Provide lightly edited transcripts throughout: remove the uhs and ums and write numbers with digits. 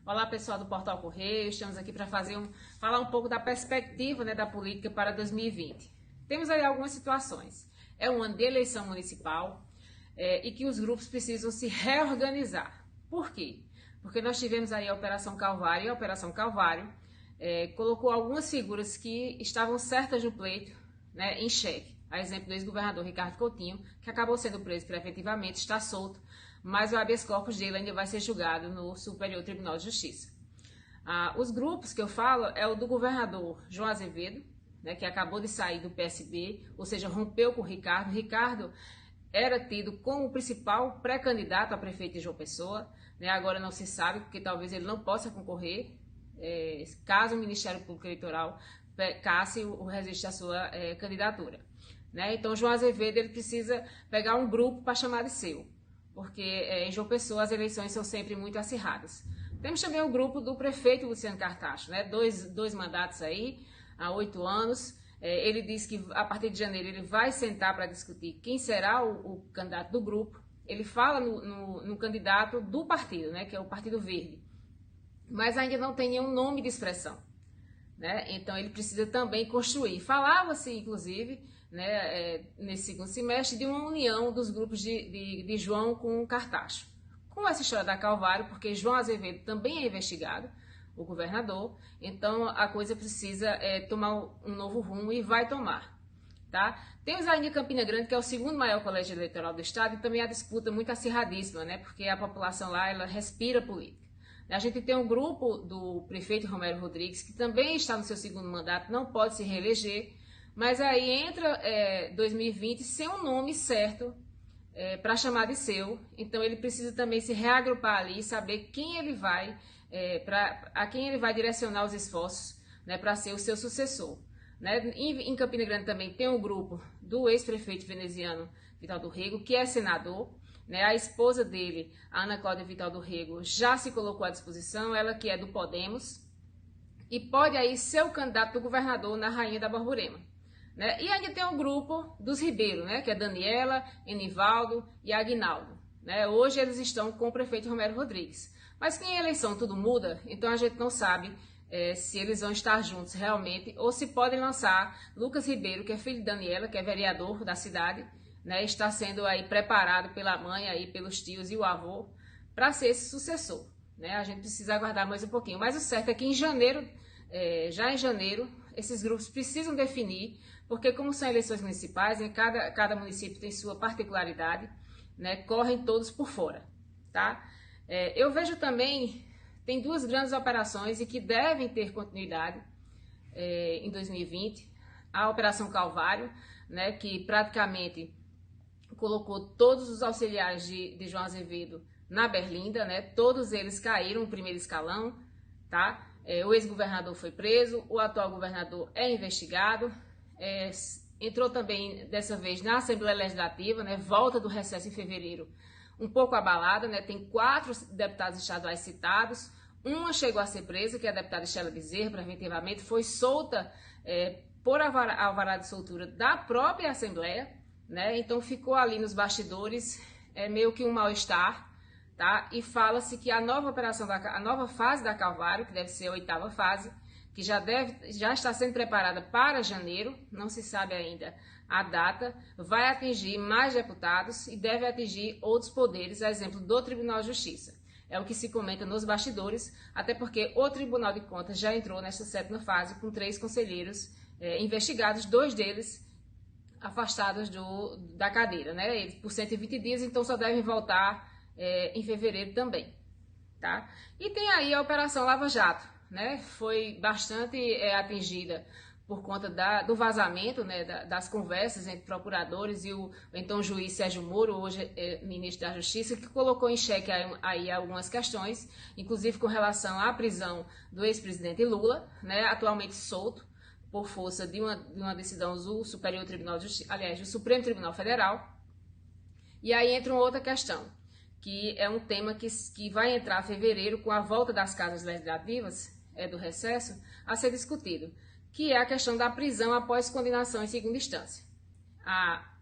Olá, pessoal do Portal Correio, estamos aqui para falar um pouco da perspectiva, da política para 2020. Temos aí algumas situações. É um ano de eleição municipal e que os grupos precisam se reorganizar. Por quê? Porque nós tivemos aí a Operação Calvário, e a Operação Calvário colocou algumas figuras que estavam certas no pleito, em xeque. A exemplo do ex-governador Ricardo Coutinho, que acabou sendo preso preventivamente, está solto, mas o habeas corpus dele ainda vai ser julgado no Superior Tribunal de Justiça. Os grupos que eu falo é o do governador João Azevedo, que acabou de sair do PSB, ou seja, rompeu com o Ricardo. Ricardo era tido como o principal pré-candidato a prefeito de João Pessoa, agora não se sabe, porque talvez ele não possa concorrer, caso o Ministério Público Eleitoral casse o registro da sua candidatura. Então, João Azevedo ele precisa pegar um grupo para chamar de seu, porque em João Pessoa as eleições são sempre muito acirradas. Temos também o grupo do prefeito Luciano Cartacho, dois mandatos aí, há 8 anos. Ele disse que a partir de janeiro ele vai sentar para discutir quem será o candidato do grupo. Ele fala no candidato do partido, que é o Partido Verde, mas ainda não tem nenhum nome de expressão. Então ele precisa também construir. Falava-se, inclusive, nesse segundo semestre, de uma união dos grupos de João com Cartacho. Com essa história da Calvário, porque João Azevedo também é investigado, o governador, então a coisa precisa tomar um novo rumo e vai tomar. Temos ainda Campina Grande, que é o segundo maior colégio eleitoral do estado, e também a disputa muito acirradíssima, porque a população lá ela respira política. A gente tem um grupo do prefeito Romero Rodrigues, que também está no seu segundo mandato, não pode se reeleger, mas aí entra 2020 sem um nome certo para chamar de seu. Então ele precisa também se reagrupar ali, saber quem ele vai, a quem ele vai direcionar os esforços para ser o seu sucessor. Em Campina Grande também tem um grupo do ex-prefeito veneziano Vital do Rego, que é senador. A esposa dele, a Ana Cláudia Vital do Rego, já se colocou à disposição, ela que é do Podemos, e pode aí ser o candidato do governador na Rainha da Borborema. E ainda tem o grupo dos Ribeiro, que é Daniela, Enivaldo e Aguinaldo. Hoje eles estão com o prefeito Romero Rodrigues. Mas que em eleição tudo muda, então a gente não sabe se eles vão estar juntos realmente, ou se podem lançar Lucas Ribeiro, que é filho de Daniela, que é vereador da cidade, está sendo aí preparado pela mãe, aí, pelos tios e o avô, para ser esse sucessor. A gente precisa aguardar mais um pouquinho. Mas o certo é que em janeiro, já em janeiro, esses grupos precisam definir, porque como são eleições municipais, cada município tem sua particularidade, correm todos por fora. Eu vejo também, tem 2 grandes operações e que devem ter continuidade em 2020. A Operação Calvário, que praticamente colocou todos os auxiliares de João Azevedo na berlinda, todos eles caíram no primeiro escalão, o ex-governador foi preso, o atual governador é investigado, entrou também dessa vez na Assembleia Legislativa, volta do recesso em fevereiro, um pouco abalada, tem 4 deputados estaduais citados, uma chegou a ser presa, que é a deputada Estela Bezerra, preventivamente, foi solta por alvará de soltura da própria Assembleia, então ficou ali nos bastidores meio que um mal-estar, e fala-se que a nova fase da Calvário, que deve ser a 8ª fase, que já está sendo preparada para janeiro, não se sabe ainda a data, vai atingir mais deputados e deve atingir outros poderes, a exemplo do Tribunal de Justiça. É o que se comenta nos bastidores, até porque o Tribunal de Contas já entrou nesta 7ª fase com 3 conselheiros investigados, 2 deles afastados da cadeira, por 120 dias, então só devem voltar em fevereiro também. E tem aí a Operação Lava Jato, foi bastante atingida por conta do vazamento, das conversas entre procuradores e o então juiz Sérgio Moro, hoje ministro da Justiça, que colocou em xeque aí algumas questões, inclusive com relação à prisão do ex-presidente Lula, atualmente solto, por força de uma decisão do Superior Tribunal de Justiça, aliás, do Supremo Tribunal Federal. E aí entra uma outra questão, que é um tema que vai entrar em fevereiro com a volta das casas legislativas, do recesso, a ser discutido, que é a questão da prisão após condenação em segunda instância.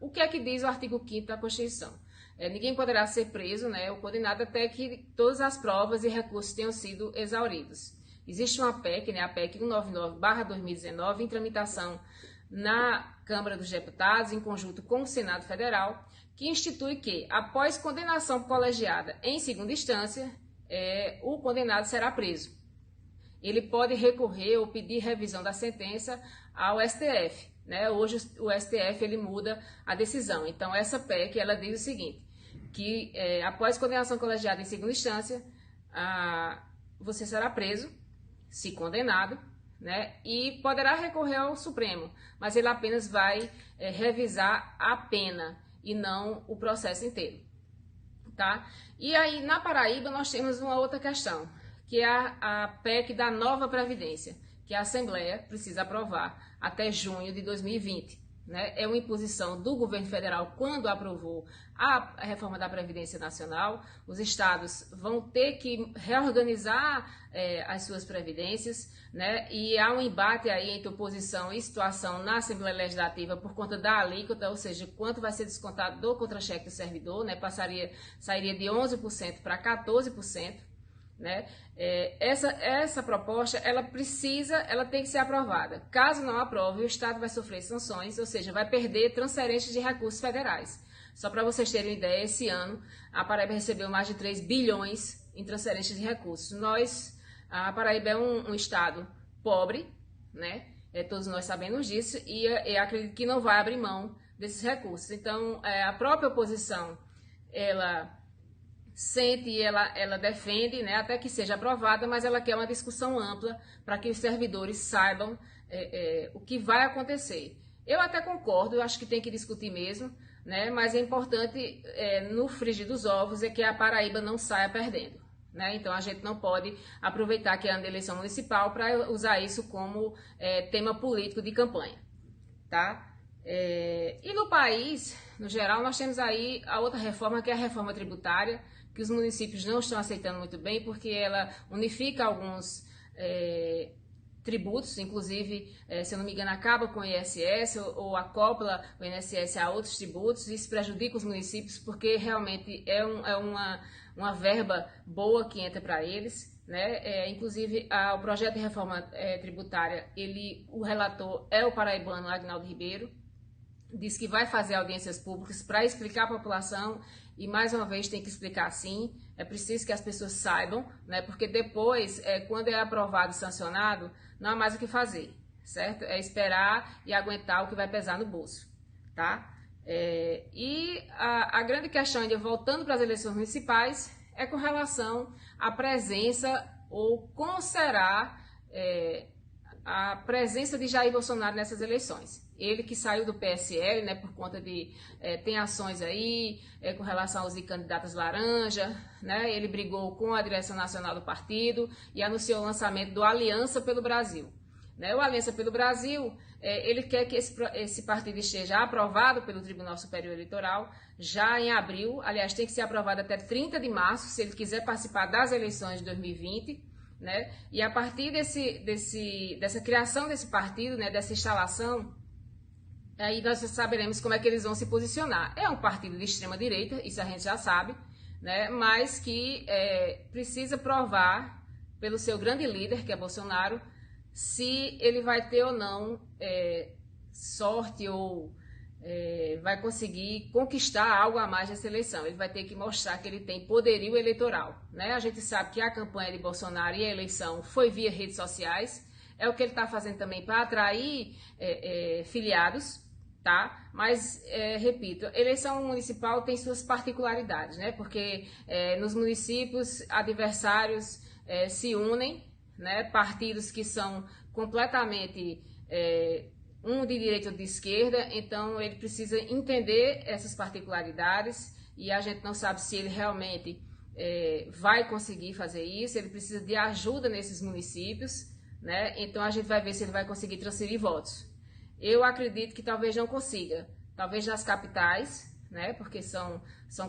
O que é que diz o artigo 5º da Constituição? ninguém poderá ser preso, né, ou condenado até que todas as provas e recursos tenham sido exauridos. Existe uma PEC, né, a PEC 199/2019, em tramitação na Câmara dos Deputados, em conjunto com o Senado Federal, que institui que, após condenação colegiada em segunda instância, o condenado será preso. Ele pode recorrer ou pedir revisão da sentença ao STF. Né? Hoje o STF ele muda a decisão. Então essa PEC ela diz o seguinte, que após condenação colegiada em segunda instância, você será preso, se condenado, né? E poderá recorrer ao Supremo, mas ele apenas vai revisar a pena e não o processo inteiro. Tá? E aí na Paraíba nós temos uma outra questão, que é a PEC da nova Previdência, que a Assembleia precisa aprovar até junho de 2020. Né? É uma imposição do governo federal quando aprovou a reforma da Previdência Nacional. Os estados vão ter que reorganizar as suas previdências, né? E há um embate aí entre oposição e situação na Assembleia Legislativa por conta da alíquota, ou seja, quanto vai ser descontado do contra-cheque do servidor, né? Sairia de 11% para 14%. Né? Essa proposta ela tem que ser aprovada. Caso não aprove, o Estado vai sofrer sanções, ou seja, vai perder transferências de recursos federais. Só para vocês terem uma ideia, esse ano a Paraíba recebeu mais de 3 bilhões em transferências de recursos. A Paraíba é um estado pobre, né? Todos nós sabemos disso, e acredito que não vai abrir mão desses recursos. Então, a própria oposição, ela sente e ela defende, né, até que seja aprovada, mas ela quer uma discussão ampla para que os servidores saibam o que vai acontecer. Eu até concordo, eu acho que tem que discutir mesmo, né, mas é importante, no frigir dos ovos, que a Paraíba não saia perdendo. Né? Então a gente não pode aproveitar que é a eleição municipal para usar isso como tema político de campanha. Tá? E no país, no geral, nós temos aí a outra reforma, que é a reforma tributária, que os municípios não estão aceitando muito bem, porque ela unifica alguns tributos, inclusive, se eu não me engano, acaba com o ISS ou acopla o INSS a outros tributos. Isso prejudica os municípios, porque realmente é uma verba boa que entra para eles. Né? Inclusive, o projeto de reforma tributária, o relator é o paraibano Agnaldo Ribeiro, diz que vai fazer audiências públicas para explicar à população, e mais uma vez tem que explicar sim, é preciso que as pessoas saibam, né? Porque depois, quando é aprovado e sancionado, não há mais o que fazer, certo? É esperar e aguentar o que vai pesar no bolso, tá? E a grande questão, ainda voltando para as eleições municipais, é com relação à presença, ou como será a presença de Jair Bolsonaro nessas eleições. Ele que saiu do PSL, né, por conta de... tem ações aí com relação aos candidatos laranja, né, ele brigou com a direção nacional do partido e anunciou o lançamento do Aliança pelo Brasil. Né? O Aliança pelo Brasil, ele quer que esse partido esteja aprovado pelo Tribunal Superior Eleitoral já em abril, aliás, tem que ser aprovado até 30 de março, se ele quiser participar das eleições de 2020, né? E a partir dessa criação desse partido, né, dessa instalação, aí nós saberemos como é que eles vão se posicionar. É um partido de extrema direita, isso a gente já sabe, né? Mas que precisa provar pelo seu grande líder, que é Bolsonaro, se ele vai ter ou não sorte ou vai conseguir conquistar algo a mais nessa eleição. Ele vai ter que mostrar que ele tem poderio eleitoral. Né? A gente sabe que a campanha de Bolsonaro e a eleição foi via redes sociais, é o que ele está fazendo também para atrair filiados, tá? Mas, repito, a eleição municipal tem suas particularidades, né? Porque nos municípios adversários se unem, né? Partidos que são completamente um de direita ou de esquerda, então ele precisa entender essas particularidades e a gente não sabe se ele realmente vai conseguir fazer isso, ele precisa de ajuda nesses municípios, né? Então a gente vai ver se ele vai conseguir transferir votos. Eu acredito que talvez não consiga, talvez nas capitais, né? Porque são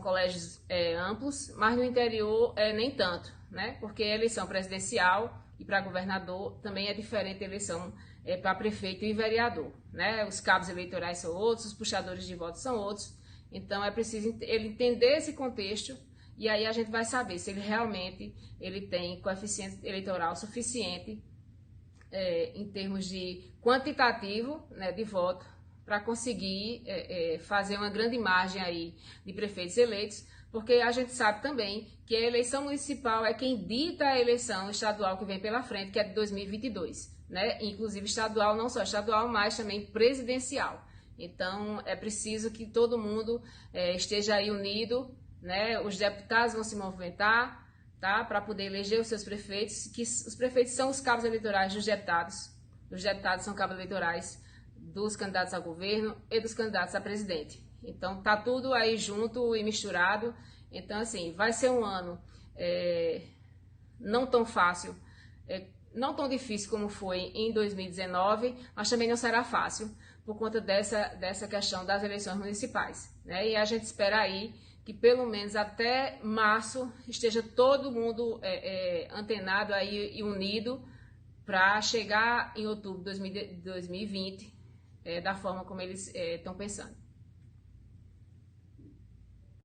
colégios amplos, mas no interior nem tanto, né? Porque a eleição presidencial e para governador também é diferente a eleição para prefeito e vereador, né? Os cabos eleitorais são outros, os puxadores de votos são outros, Então é preciso ele entender esse contexto e aí a gente vai saber se ele realmente tem coeficiente eleitoral suficiente em termos de quantitativo, né, de voto para conseguir fazer uma grande margem aí de prefeitos eleitos, porque a gente sabe também que a eleição municipal é quem dita a eleição estadual que vem pela frente, que é de 2022, né? Inclusive estadual, não só estadual, mas também presidencial. Então é preciso que todo mundo esteja aí unido, né? Os deputados vão se movimentar, tá? Para poder eleger os seus prefeitos, que os prefeitos são os cabos eleitorais dos deputados. Os deputados são cabos eleitorais dos candidatos ao governo e dos candidatos a presidente. Então tá tudo aí junto e misturado. Então assim, vai ser um ano não tão fácil, não tão difícil como foi em 2019, mas também não será fácil por conta dessa questão das eleições municipais, né? E a gente espera aí que pelo menos até março esteja todo mundo antenado aí e unido para chegar em outubro de 2020 da forma como eles estão pensando.